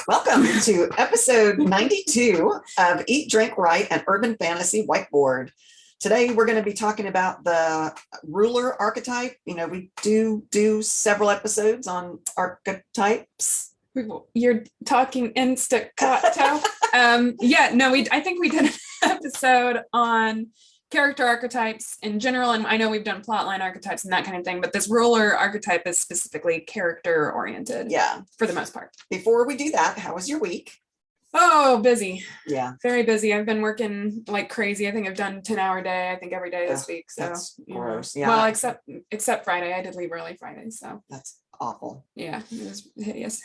Welcome to episode 92 of Eat, Drink, Write, an Urban Fantasy Whiteboard. Today, we're going to be talking about the Ruler Archetype. You know, we do several episodes on archetypes. You're talking staccato. I think we did an episode on character archetypes in general, and I know we've done plotline archetypes and that kind of thing, but this ruler archetype is specifically character oriented. Yeah, for the most part. Before we do that, how was your week? Oh, busy. Yeah, very busy. I've been working like crazy. I think I've done 10-hour day. I think every day this week. So that's gross. Yeah. Well, except Friday. I did leave early Friday. So that's awful. Yeah, it was hideous.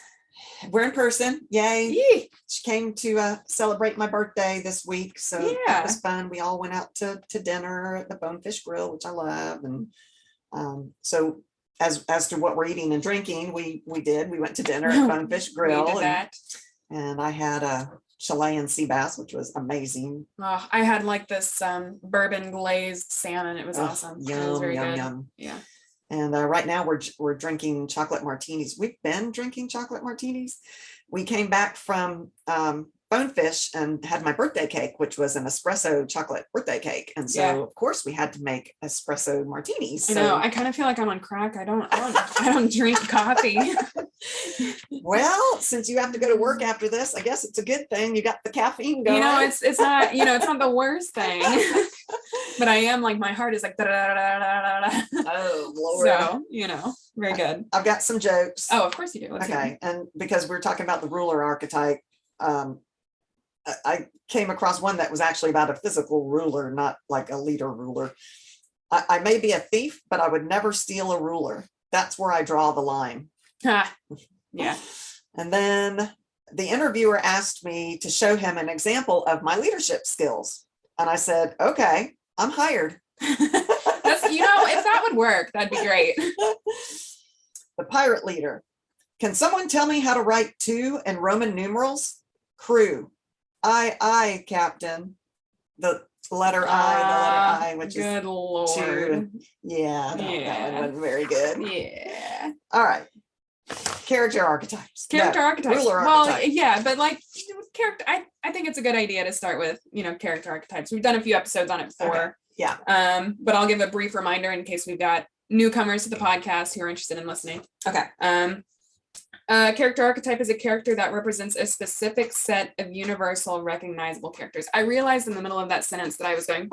We're in person. Yay. Yee. She came to celebrate my birthday this week. So that was fun. We all went out to dinner at the Bonefish Grill, which I love. And so as to what we're eating and drinking, we went to dinner at Bonefish Grill. We did that. And I had a Chilean sea bass, which was amazing. Oh, I had like this bourbon glazed salmon. It was awesome. Yum, it was very yum, good. yum. Yeah. And right now we're drinking chocolate martinis. We've been drinking chocolate martinis. We came back from Bonefish and had my birthday cake, which was an espresso chocolate birthday cake. And so of course we had to make espresso martinis. I know. I kind of feel like I'm on crack. I don't drink coffee. Well, since you have to go to work after this, I guess it's a good thing you got the caffeine going. It's not the worst thing. But I am like, my heart is like da da da da da da. Oh Lord. So, very good. I've got some jokes. Oh, of course you do. Let's okay. And because we're talking about the ruler archetype, I came across one that was actually about a physical ruler, not like a leader ruler. I may be a thief, but I would never steal a ruler. That's where I draw the line. Yeah. And then the interviewer asked me to show him an example of my leadership skills. And I said, okay, I'm hired. If that would work, that'd be great. The pirate leader. Can someone tell me how to write 2 in Roman numerals? Crew. I, Captain. The letter I, which good is Lord. 2. Yeah, that one wasn't very good. Yeah. All right. Character archetypes. Archetypes. Ruler well, archetype. Yeah, but like character, I think it's a good idea to start with, character archetypes. We've done a few episodes on it before. Okay. Yeah. But I'll give a brief reminder in case we've got newcomers to the podcast who are interested in listening. Okay. Character archetype is a character that represents a specific set of universal recognizable characters. I realized in the middle of that sentence that I was going,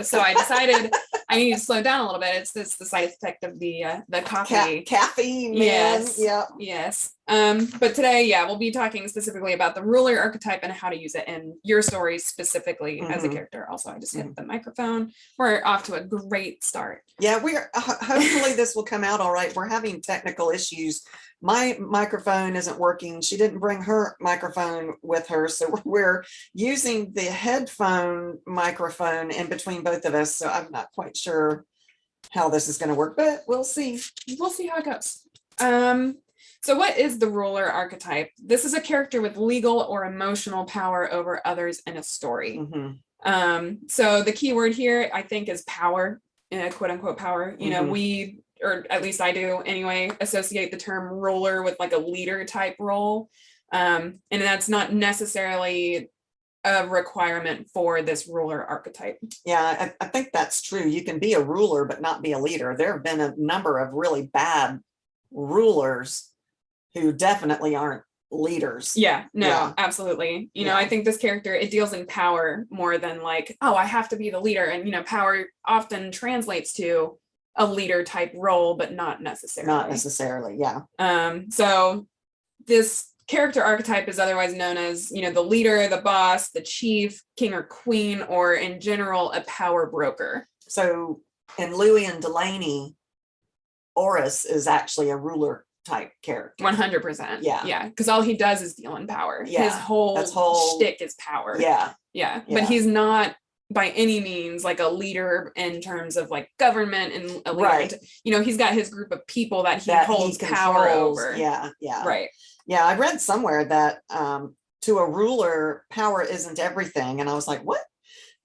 so I decided I need to slow down a little bit. It's the side effect of the coffee. Caffeine, man. Yes. Yeah. Yes. But today, we'll be talking specifically about the ruler archetype and how to use it in your stories specifically as a character. Also, I just hit the microphone. We're off to a great start. Yeah, we're hopefully this will come out all right. We're having technical issues. My microphone isn't working. She didn't bring her microphone with her, so we're using the headphone microphone in between both of us. So I'm not quite sure how this is going to work, but we'll see. We'll see how it goes. So what is the ruler archetype? This is a character with legal or emotional power over others in a story. So the key word here, I think, is power, quote unquote power. We, or at least I do anyway, associate the term ruler with like a leader type role. And that's not necessarily a requirement for this ruler archetype. Yeah, I think that's true. You can be a ruler, but not be a leader. There have been a number of really bad rulers who definitely aren't leaders. Absolutely. I think this character, it deals in power more than like, oh, I have to be the leader. And, power often translates to a leader type role, but not necessarily. Yeah. So this character archetype is otherwise known as, the leader, the boss, the chief, king or queen, or in general, a power broker. So in Louis and Delaney, Oris is actually a ruler type character. 100%. Yeah. Because all he does is deal in power. Yeah. His whole shtick is power. Yeah. But he's not by any means like a leader in terms of like government and a leader. Right. He's got his group of people that he holds power over. Yeah. Right. Yeah. I read somewhere that to a ruler, power isn't everything. And I was like, what?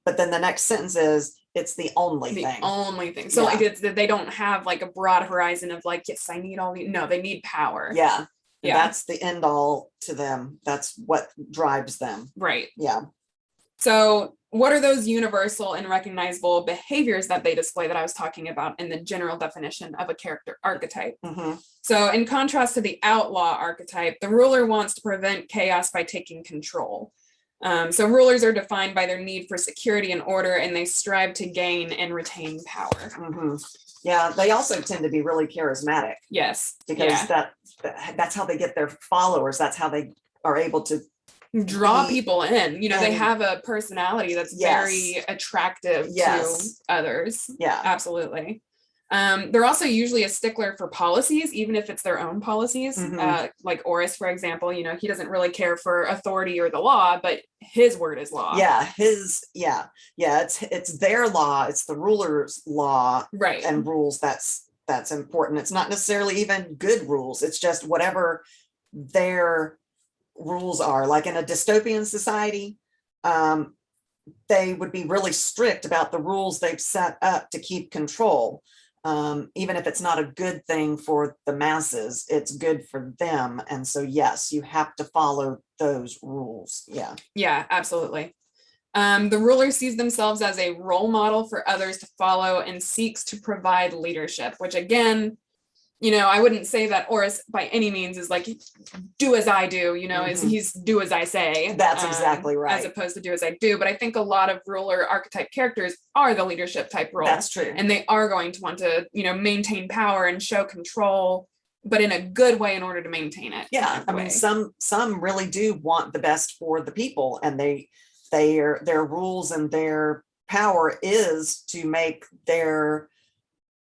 But then the next sentence is, it's the only thing. So like they don't have like a broad horizon of like, yes, I need all these. No, they need power. Yeah. And that's the end all to them. That's what drives them. Right. Yeah. So what are those universal and recognizable behaviors that they display that I was talking about in the general definition of a character archetype? So in contrast to the outlaw archetype, the ruler wants to prevent chaos by taking control. So rulers are defined by their need for security and order, and they strive to gain and retain power. Yeah, they also tend to be really charismatic. Yes. Because that's how they get their followers. That's how they are able to draw people in. You know, they have a personality that's very attractive to others. Yeah, absolutely. They're also usually a stickler for policies, even if it's their own policies. Like Oris, for example, you know, he doesn't really care for authority or the law, but his word is law. It's their law. It's the ruler's law, right? And rules. That's important. It's not necessarily even good rules. It's just whatever their rules are. Like in a dystopian society, they would be really strict about the rules they've set up to keep control. Even if it's not a good thing for the masses, it's good for them. And so, yes, you have to follow those rules. Yeah, absolutely. The ruler sees themselves as a role model for others to follow and seeks to provide leadership, which again, you know, I wouldn't say that Oris by any means is like, do as I do, you know, he's do as I say. That's exactly right. As opposed to do as I do. But I think a lot of ruler archetype characters are the leadership type role. That's true. And they are going to want to, you know, maintain power and show control, but in a good way in order to maintain it. Yeah. I mean, some really do want the best for the people, and their rules and their power is to make their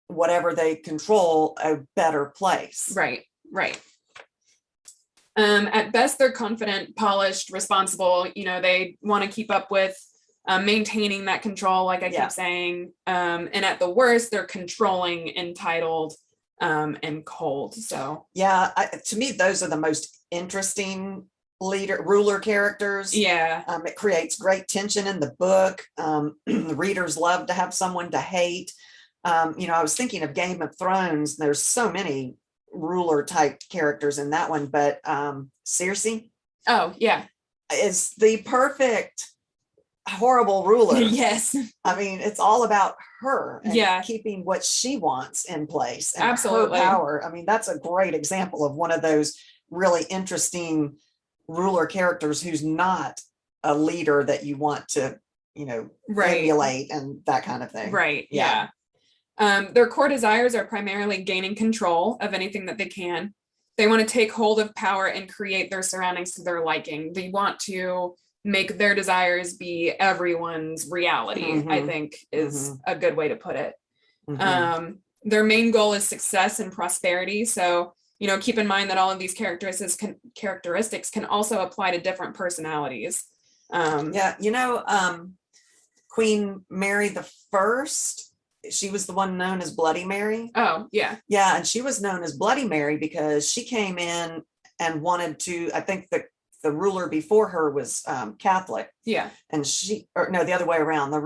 whatever they control a better place. Right. At best, they're confident, polished, responsible. You know, they want to keep up with maintaining that control, like I keep saying. And at the worst, they're controlling, entitled, and cold. So to me, those are the most interesting ruler characters. It creates great tension in the book. The readers love to have someone to hate. You know, I was thinking of Game of Thrones. There's so many ruler type characters in that one, but Cersei is the perfect horrible ruler. Yes. I mean, it's all about her and keeping what she wants in place and absolutely her power. I mean, that's a great example of one of those really interesting ruler characters who's not a leader that you want to, you know, emulate and that kind of thing. Their core desires are primarily gaining control of anything that they can. They want to take hold of power and create their surroundings to their liking. They want to make their desires be everyone's reality, I think is a good way to put it. Their main goal is success and prosperity. So, you know, keep in mind that all of these characteristics can also apply to different personalities. You know, Queen Mary the First, she was the one known as Bloody Mary. And she was known as Bloody Mary because she came in and wanted to, I think the ruler before her was Catholic. And the other way around. The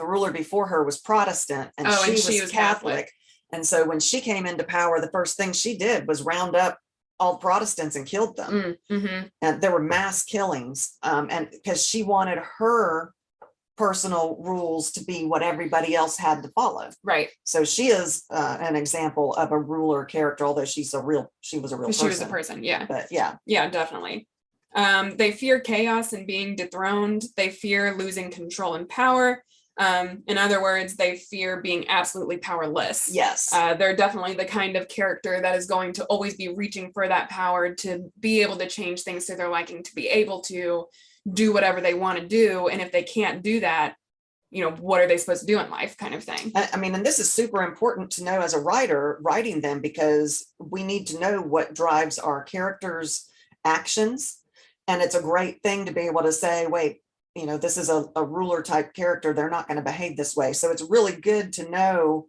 ruler before her was Protestant, and she was Catholic. And so when she came into power, the first thing she did was round up all Protestants and killed them. And there were mass killings. And because she wanted her personal rules to be what everybody else had to follow. So she is an example of a ruler character, although she was a real person. She was a person, But definitely. They fear chaos and being dethroned. They fear losing control and power. In other words, they fear being absolutely powerless. They're definitely the kind of character that is going to always be reaching for that power to be able to change things to their liking, to be able to do whatever they want to do. And if they can't do that, you know, what are they supposed to do in life, kind of thing. I mean, and this is super important to know as a writer writing them, because we need to know what drives our characters' actions. And it's a great thing to be able to say, wait, you know, this is a ruler type character. They're not going to behave this way. So it's really good to know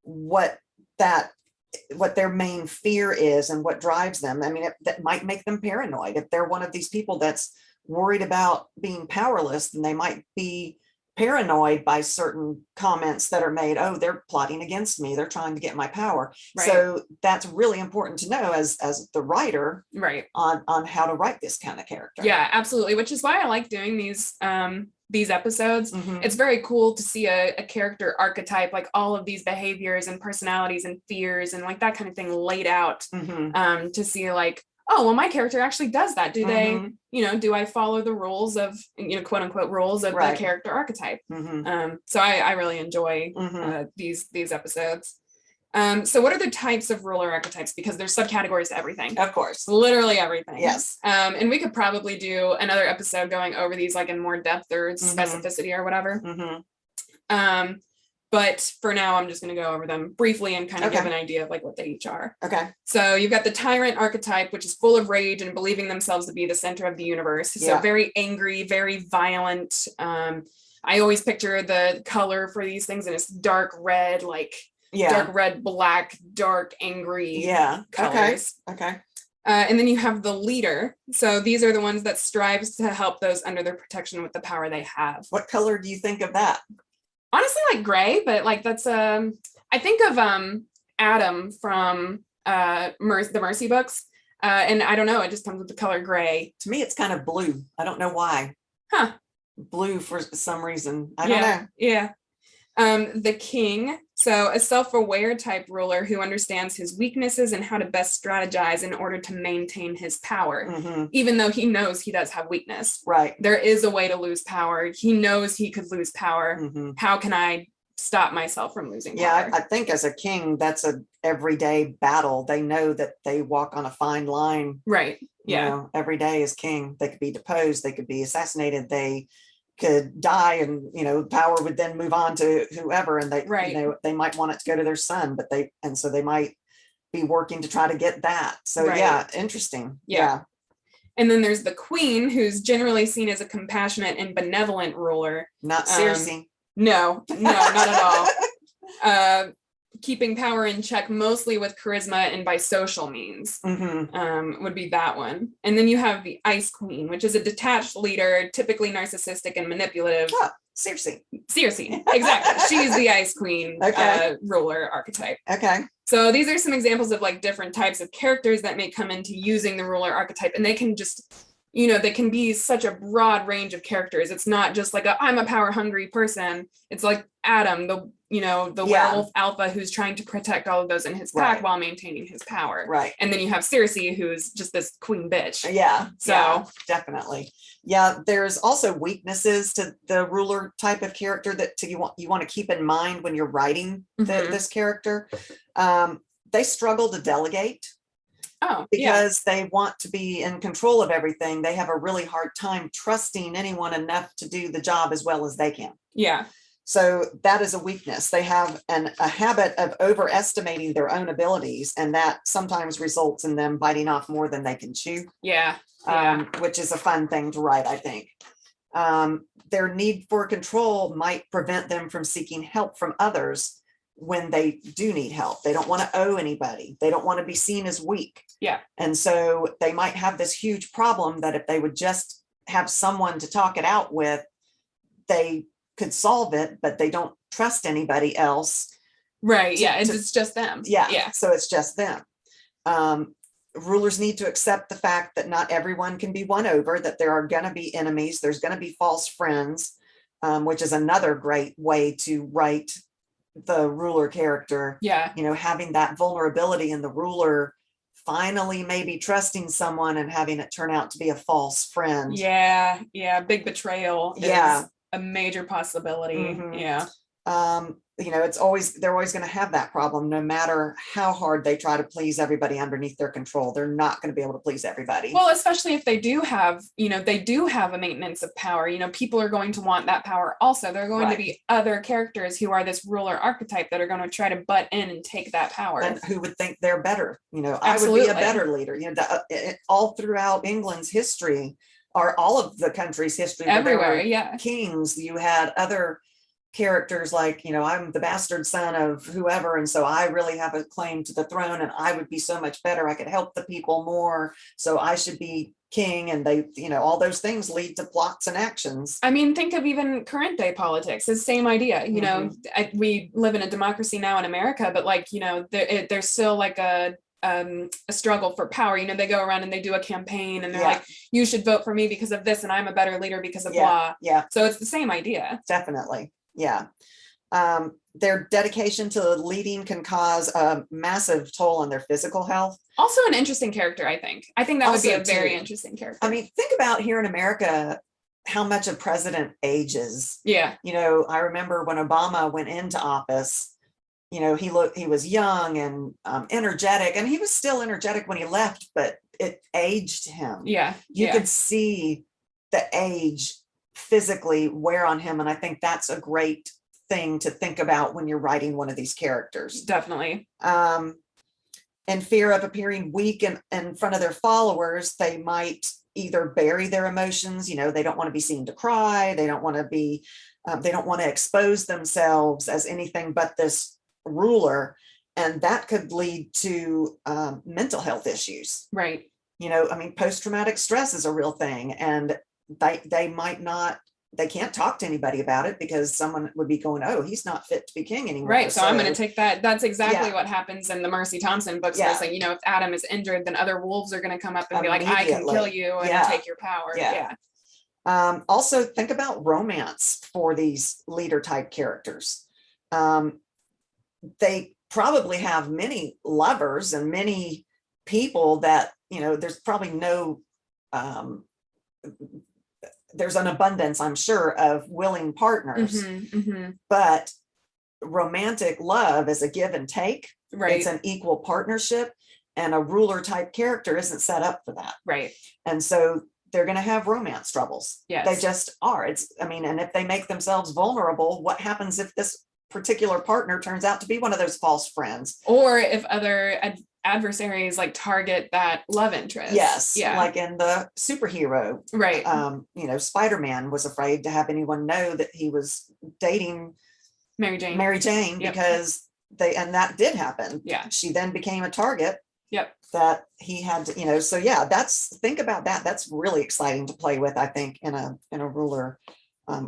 what their main fear is and what drives them. I mean, that might make them paranoid. If they're one of these people that's worried about being powerless, then they might be paranoid by certain comments that are made. Oh, they're plotting against me. They're trying to get my power. Right. So that's really important to know as the writer, right, on how to write this kind of character. Yeah, absolutely. Which is why I like doing these episodes. Mhm. It's very cool to see a character archetype, like all of these behaviors and personalities and fears and like that kind of thing laid out, Mhm. to see like, oh, well, my character actually does that. Do they, Mhm. do I follow the rules of, quote unquote rules of Right. the character archetype? Mhm. So I really enjoy Mhm. these episodes. So what are the types of ruler archetypes? Because there's subcategories to everything. Of course. Literally everything. Yes. And we could probably do another episode going over these like in more depth or Mhm. specificity or whatever. Mhm. But for now, I'm just going to go over them briefly and kind of Okay. give an idea of like what they each are. Okay. So you've got the Tyrant Archetype, which is full of rage and believing themselves to be the center of the universe. So Yeah. very angry, very violent. I always picture the color for these things and it's dark red, like Yeah. dark red, black, dark, angry Yeah. colors. Okay. And then you have the leader. So these are the ones that strives to help those under their protection with the power they have. What color do you think of that? Honestly, like gray, but like that's I think of Adam from the Mercy books. And I don't know, it just comes with the color gray. To me, it's kind of blue. I don't know why. Huh. Blue for some reason. I don't know. Yeah. The king, so a self-aware type ruler who understands his weaknesses and how to best strategize in order to maintain his power, Mhm. even though he knows he does have weakness. Right. There is a way to lose power. He knows he could lose power. Mhm. How can I stop myself from losing Yeah, power? I think as a king, that's a everyday battle. They know that they walk on a fine line. Right. You Yeah. know, every day as king, they could be deposed, they could be assassinated, they could die, and power would then move on to whoever, and they Right. they might want it to go to their son, but so they might be working to try to get that. So Right. yeah, interesting. Yeah. And then there's the queen, who's generally seen as a compassionate and benevolent ruler. Not Circe. No, not at all. Keeping power in check mostly with charisma and by social means. Would be that one. And then you have the Ice Queen, which is a detached leader, typically narcissistic and manipulative. Oh, Circe. Exactly. She's the Ice Queen. Okay. Ruler archetype. Okay. So these are some examples of like different types of characters that may come into using the ruler archetype, and they can just, they can be such a broad range of characters. It's not just like I'm a power hungry person. It's like Adam, the werewolf alpha who's trying to protect all of those in his pack while maintaining his power. Right. And then you have Circe, who's just this queen bitch. Yeah. So yeah, definitely. Yeah. There's also weaknesses to the ruler type of character that you want to keep in mind when you're writing this character. They struggle to delegate. Oh, because they want to be in control of everything. They have a really hard time trusting anyone enough to do the job as well as they can. Yeah. So that is a weakness. They have a habit of overestimating their own abilities, and that sometimes results in them biting off more than they can chew. Yeah. Which is a fun thing to write, I think. Their need for control might prevent them from seeking help from others when they do need help. They don't want to owe anybody. They don't want to be seen as weak. Yeah. And so they might have this huge problem that if they would just have someone to talk it out with, they could solve it, but they don't trust anybody else. Right. It's just them. Yeah. So it's just them. Rulers need to accept the fact that not everyone can be won over, that there are going to be enemies. There's going to be false friends, which is another great way to write the ruler character. Yeah. Having that vulnerability in the ruler finally maybe trusting someone and having it turn out to be a false friend. Yeah. Big betrayal. Yeah. A major possibility. Yeah. They're always going to have that problem, no matter how hard they try to please everybody underneath their control. They're not going to be able to please everybody. Well, especially if they do have a maintenance of power. People are going to want that power also. There are going to be other characters who are this ruler archetype that are going to try to butt in and take that power. And who would think they're better? Absolutely. I would be a better leader. All throughout England's history, or all of the country's history, everywhere, yeah. Kings, you had other characters like, I'm the bastard son of whoever, and so I really have a claim to the throne, and I would be so much better, I could help the people more, so I should be king. And they, all those things lead to plots and actions. I mean, think of even current day politics. It's the same idea. We live in a democracy now in America, but like, there's still like a struggle for power. They go around and they do a campaign and they're like, you should vote for me because of this, and I'm a better leader because of blah. Yeah. So it's the same idea. Definitely. Yeah. Their dedication to leading can cause a massive toll on their physical health. Also an interesting character, I think. I think that would be a very too. Interesting character. I mean, think about here in America, how much a president ages. Yeah. I remember when Obama went into office, he was young and energetic, and he was still energetic when he left, but it aged him. Yeah. You could see the age physically wear on him. And I think that's a great thing to think about when you're writing one of these characters. Definitely. In fear of appearing weak in front of their followers, they might either bury their emotions. They don't want to be seen to cry. They don't want to be, they don't want to expose themselves as anything but this ruler. And that could lead to mental health issues. Right. Post-traumatic stress is a real thing. And they can't talk to anybody about it because someone would be going, oh, he's not fit to be king anymore. Right. So I'm going to take that. That's exactly what happens in the Mercy Thompson books. It's like, if Adam is injured, then other wolves are going to come up and be like, I can kill you and take your power. Yeah. Also think about romance for these leader type characters. They probably have many lovers and many people that, there's probably no, there's an abundance, I'm sure, of willing partners, but romantic love is a give and take. Right. It's an equal partnership, and a ruler type character isn't set up for that. Right. And so they're going to have romance troubles. Yes. They just are. And if they make themselves vulnerable, what happens if this particular partner turns out to be one of those false friends? Or if other adversaries like target that love interest. Yes. Yeah. Like in the superhero. Right. Spider-Man was afraid to have anyone know that he was dating Mary Jane because that did happen. Yeah. She then became a target. Yep. That he had to, so yeah, think about that. That's really exciting to play with, I think, in a ruler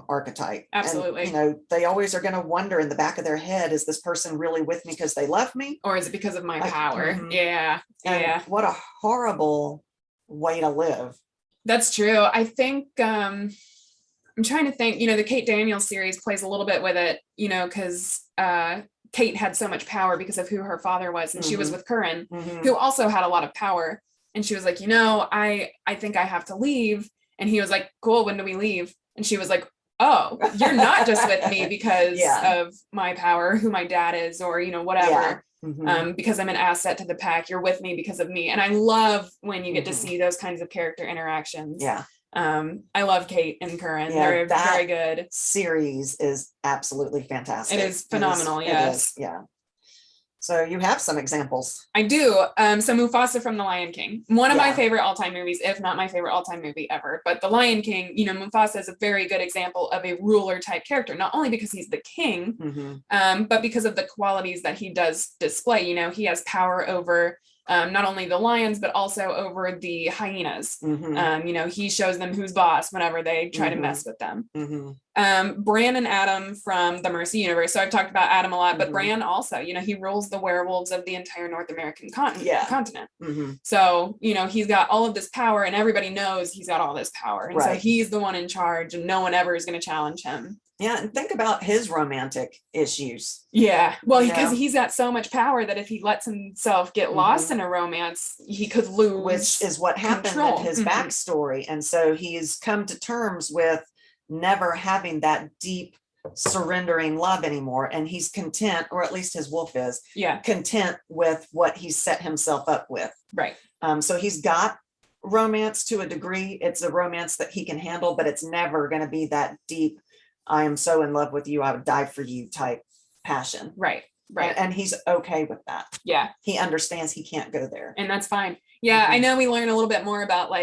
archetype. Absolutely. And, they always are going to wonder in the back of their head, is this person really with me because they love me, or is it because of my power? Yeah. What a horrible way to live. That's true. I think I'm trying to think, the Kate Daniels series plays a little bit with it, because Kate had so much power because of who her father was, and she was with Curran, who also had a lot of power, and she was like, I think I have to leave, and he was like, cool, when do we leave? And she was like, oh, you're not just with me because of my power, who my dad is, or, whatever, because I'm an asset to the pack. You're with me because of me. And I love when you get to see those kinds of character interactions. Yeah. I love Kate and Curran. They're very good. Series is absolutely fantastic. It is phenomenal. Yes. Yeah. So you have some examples. I do. So Mufasa from The Lion King, one of my favorite all-time movies, if not my favorite all-time movie ever. But The Lion King, Mufasa is a very good example of a ruler type character, not only because he's the king, but because of the qualities that he does display. He has power over not only the lions, but also over the hyenas. He shows them who's boss whenever they try to mess with them. Bran and Adam from the Mercy universe. So I've talked about Adam a lot, but Bran also, he rules the werewolves of the entire North American continent. So, he's got all of this power, and everybody knows he's got all this power. And so he's the one in charge, and no one ever is going to challenge him. Yeah, and think about his romantic issues. Yeah, well, because he's got so much power that if he lets himself get lost in a romance, he could lose. Which is what happened in his backstory. And so he's come to terms with never having that deep, surrendering love anymore. And he's content, or at least his wolf is, content with what he's set himself up with. Right. So he's got romance to a degree. It's a romance that he can handle, but it's never going to be that deep, I am so in love with you, I would die for you type passion. Right. And he's okay with that. Yeah. He understands he can't go there. And that's fine. Yeah. I know we learn a little bit more about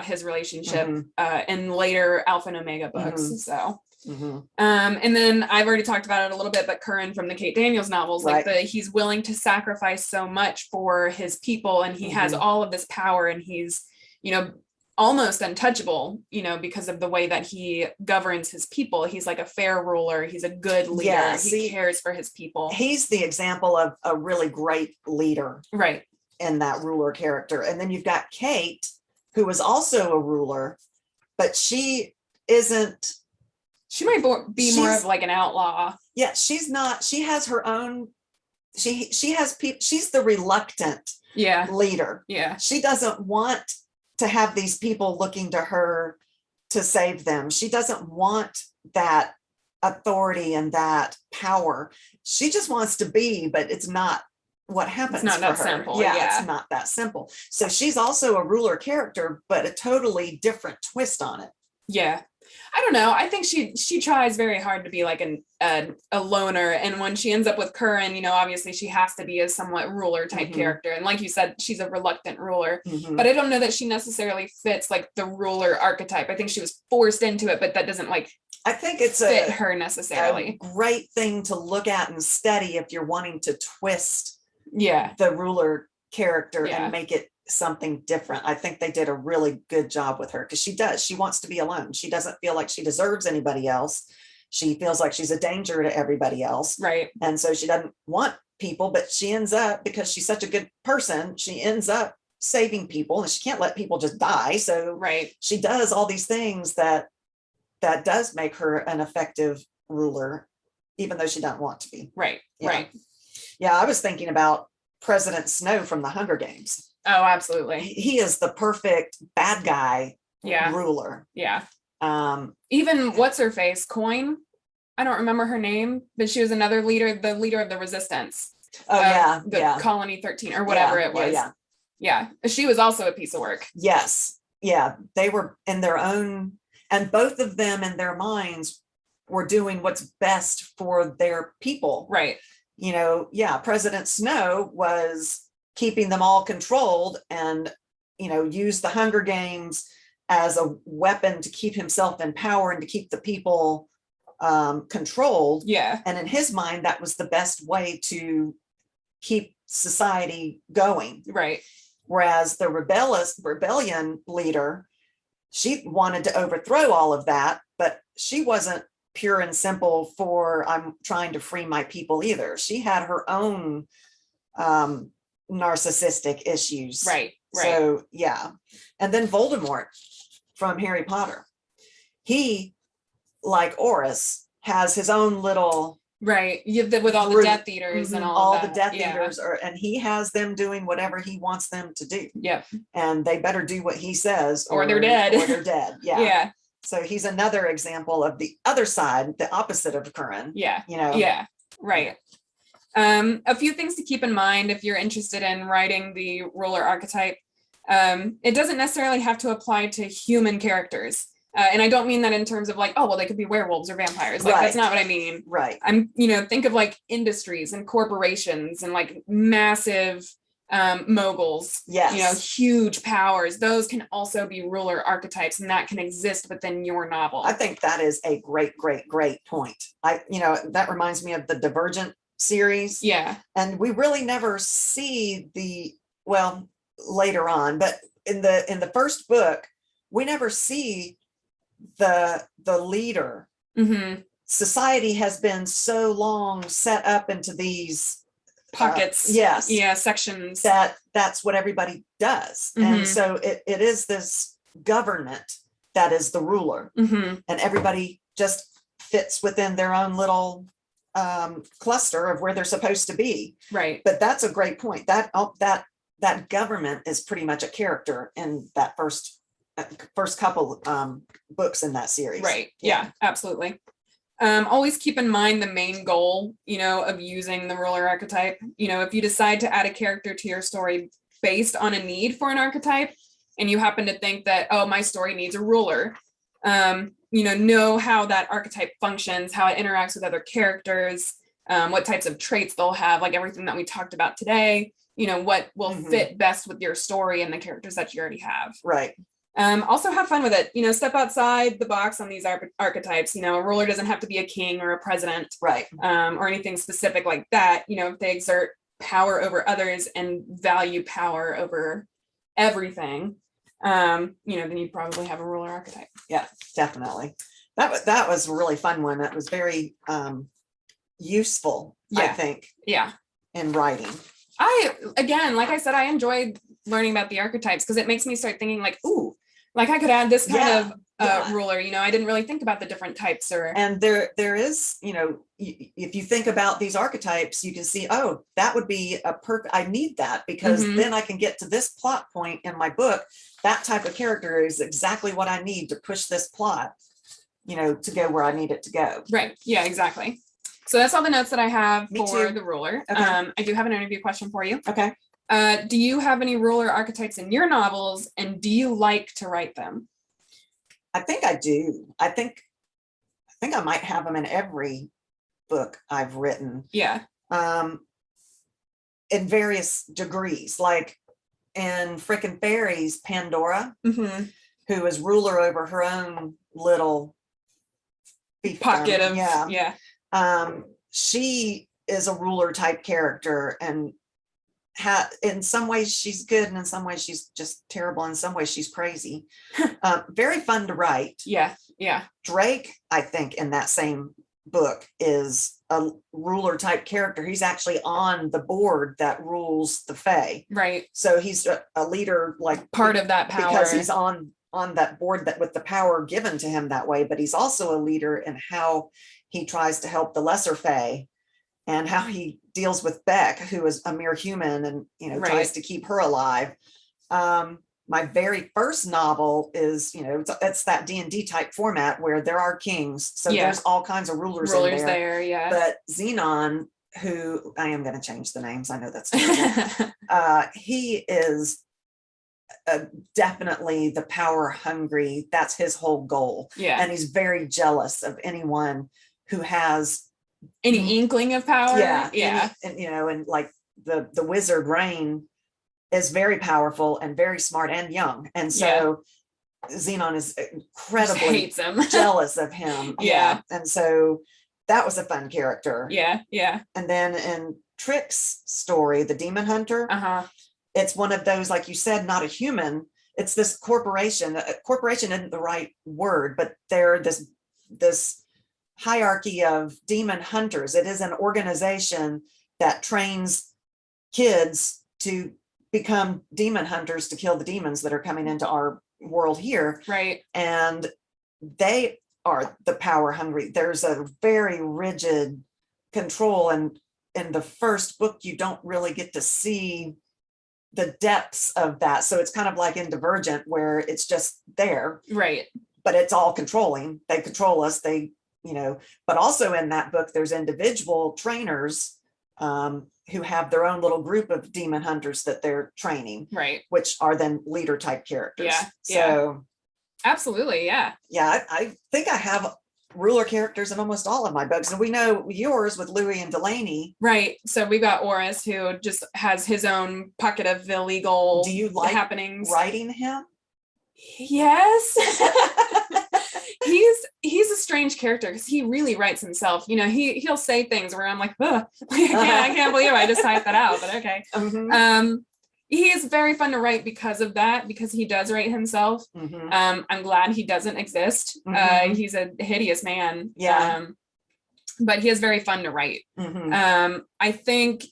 his relationship in later Alpha and Omega books. So And then I've already talked about it a little bit, but Curran from the Kate Daniels novels, like he's willing to sacrifice so much for his people, and he has all of this power, and he's, you know, almost untouchable, you know, because of the way that he governs his people. He's like a fair ruler. He's a good leader. Yeah, he cares for his people. He's the example of a really great leader. Right. In that ruler character. And then you've got Kate, who is also a ruler, but she isn't. She might be more of like an outlaw. Yeah, she's not. She has her own. She has people. She's the reluctant leader. Yeah. She doesn't want to have these people looking to her to save them. She doesn't want that authority and that power. She just wants to be, but it's not what happens. It's not that simple. Yeah, it's not that simple. So she's also a ruler character, but a totally different twist on it. Yeah. I don't know. I think she tries very hard to be like a loner. And when she ends up with Curran, you know, obviously she has to be a somewhat ruler type character. And like you said, she's a reluctant ruler, but I don't know that she necessarily fits like the ruler archetype. I think she was forced into it, but that doesn't like, I think it's fit her necessarily. A great thing to look at and study if you're wanting to twist the ruler character and make it something different. I think they did a really good job with her, because she wants to be alone. She doesn't feel like she deserves anybody else. She feels like she's a danger to everybody else. Right. And so she doesn't want people, but she ends up, because she's such a good person, she ends up saving people, and she can't let people just die. So she does all these things that does make her an effective ruler, even though she doesn't want to be. Right. Yeah. Right. Yeah, I was thinking about President Snow from the Hunger Games. Oh, absolutely. He is the perfect bad guy ruler. Yeah. Even what's her face? Coin? I don't remember her name, but she was another leader, the leader of the resistance. Oh, the Colony 13 or whatever it was. Yeah. She was also a piece of work. Yes. Yeah. They were in their own, and both of them in their minds were doing what's best for their people. Right. You know, President Snow was keeping them all controlled, and, you know, used the Hunger Games as a weapon to keep himself in power and to keep the people controlled. Yeah. And in his mind, that was the best way to keep society going. Right. Whereas the rebellion leader, she wanted to overthrow all of that, but she wasn't pure and simple for I'm trying to free my people either. She had her own narcissistic issues. Right. So and then Voldemort from Harry Potter, he, like Oris, has his own little with all the Death Eaters and all the Death Eaters and he has them doing whatever he wants them to do. Yep. And they better do what he says, or they're dead. Or they're dead. Yeah. So he's another example of the other side, the opposite of Curran. Yeah. You know. Yeah. Right. A few things to keep in mind if you're interested in writing the ruler archetype. It doesn't necessarily have to apply to human characters. And I don't mean that in terms of like, oh, well, they could be werewolves or vampires. Like, that's not what I mean. Right. I'm, think of like industries and corporations and like massive moguls. Yes. Huge powers. Those can also be ruler archetypes, and that can exist within your novel. I think that is a great point. That reminds me of the Divergent series. Yeah. And we really never see later on, but in the first book, we never see the leader. Mm-hmm. Society has been so long set up into these pockets. Sections. That's what everybody does. Mm-hmm. And so it is this government that is the ruler. Mm-hmm. And everybody just fits within their own little cluster of where they're supposed to be. Right. But that's a great point. That government is pretty much a character in that first couple books in that series. Right. Yeah, absolutely. Always keep in mind the main goal, of using the ruler archetype. If you decide to add a character to your story based on a need for an archetype, and you happen to think that, oh, my story needs a ruler, know how that archetype functions, how it interacts with other characters, what types of traits they'll have, like everything that we talked about today, what will fit best with your story and the characters that you already have. Right. Also have fun with it. Step outside the box on these archetypes. A ruler doesn't have to be a king or a president, Right. Or anything specific like that. If they exert power over others and value power over everything, then you probably have a ruler archetype. Yeah, definitely. That was a really fun one. That was very useful, I think. Yeah. In writing. Again, like I said, I enjoyed learning about the archetypes because it makes me start thinking like, ooh, like I could add this kind of ruler. I didn't really think about the different types. And there is, if you think about these archetypes, you can see, oh, that would be I need that because then I can get to this plot point in my book. That type of character is exactly what I need to push this plot, to go where I need it to go. Right. Yeah, exactly. So that's all the notes that I have Me for too. the ruler. Okay. I do have an interview question for you. Okay. Do you have any ruler archetypes in your novels, and do you like to write them? I think I do. I think I might have them in every book I've written. Yeah. In various degrees, like in Frickin' Fairies, Pandora, who is ruler over her own little pocket of she is a ruler type character, and in some ways she's good, and in some ways she's just terrible, in some ways she's crazy. Very fun to write. Yeah. Drake, I think, in that same book is a ruler type character. He's actually on the board that rules the Fae. Right. So he's a leader, like part of that power, because he's on that board that with the power given to him that way, but he's also a leader in how he tries to help the lesser Fae and how he deals with Beck, who is a mere human, and tries to keep her alive. My very first novel is, it's that D&D type format where there are kings. So there's all kinds of rulers in there. Yeah. But Xenon, who I am going to change the names. I know that's he is definitely the power hungry. That's his whole goal. Yeah. And he's very jealous of anyone who has any inkling of power. Yeah. And like the wizard Rain is very powerful and very smart and young. And so Xenon is incredibly jealous of him. Yeah. And so that was a fun character. Yeah. And then in Trick's story, the Demon Hunter, it's one of those, like you said, not a human. It's this corporation. Corporation isn't the right word, but they're this hierarchy of demon hunters. It is an organization that trains kids to become demon hunters to kill the demons that are coming into our world here. Right. And they are the power hungry. There's a very rigid control, and in the first book you don't really get to see the depths of that. So it's kind of like in Divergent, where it's just there, right, but it's all controlling. They control us. But also in that book there's individual trainers who have their own little group of demon hunters that they're training, right, which are then leader type characters. So absolutely. I think I have ruler characters in almost all of my books, and we know yours with Louis and Delaney. Right. So we got Oris, who just has his own pocket of illegal Do you like happenings. Writing him? Yes. He's a strange character because he really writes himself. He'll say things where I'm like, I can't believe I just typed that out, but okay. He is very fun to write because of that, because he does write himself. I'm glad he doesn't exist. He's a hideous man. But he is very fun to write. I think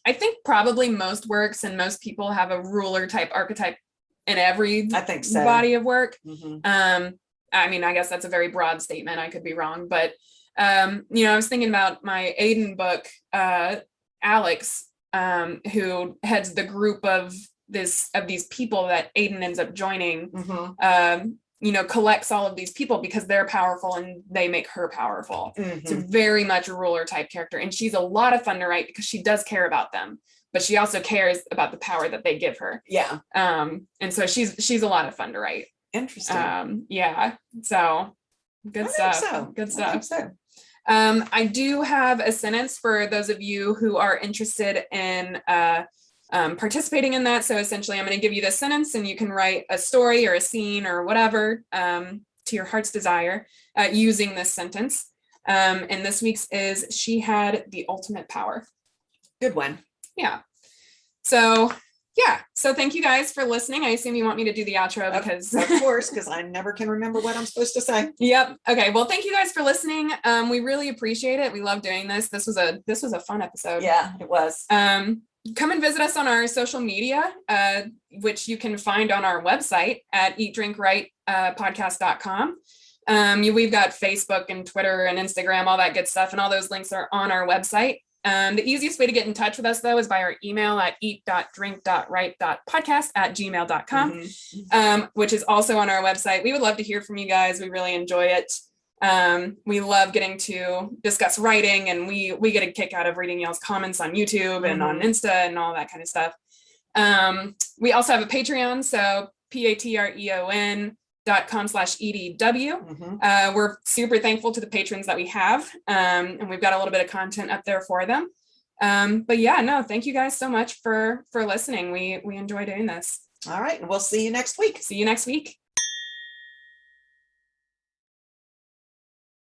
probably most works and most people have a ruler type archetype in every body of work. I mean, I guess that's a very broad statement. I could be wrong, but I was thinking about my Aiden book, Alex, who heads the group of these people that Aiden ends up joining, collects all of these people because they're powerful and they make her powerful. It's very much a ruler type character, and she's a lot of fun to write because she does care about them, but she also cares about the power that they give her. And so she's a lot of fun to write. Interesting. So good stuff. Good stuff. I do have a sentence for those of you who are interested in participating in that. So essentially, I'm going to give you this sentence and you can write a story or a scene or whatever to your heart's desire using this sentence. And this week's is she had the ultimate power. Good one. Yeah. So yeah. So thank you guys for listening. I assume you want me to do the outro because of course, because I never can remember what I'm supposed to say. Yep. Okay. Well, thank you guys for listening. We really appreciate it. We love doing this. This was a fun episode. Yeah, it was. Come and visit us on our social media, which you can find on our website at eatdrinkwrite.podcast.com. We've got Facebook and Twitter and Instagram, all that good stuff. And all those links are on our website. The easiest way to get in touch with us, though, is by our email at eat.drink.write.podcast@gmail.com, which is also on our website. We would love to hear from you guys. We really enjoy it. We love getting to discuss writing, and we get a kick out of reading y'all's comments on YouTube and on Insta and all that kind of stuff. We also have a Patreon, so patreon.com/EDW. We're super thankful to the patrons that we have, and we've got a little bit of content up there for them. But yeah, no, thank you guys so much for listening. We enjoy doing this. All right, and we'll see you next week. See you next week.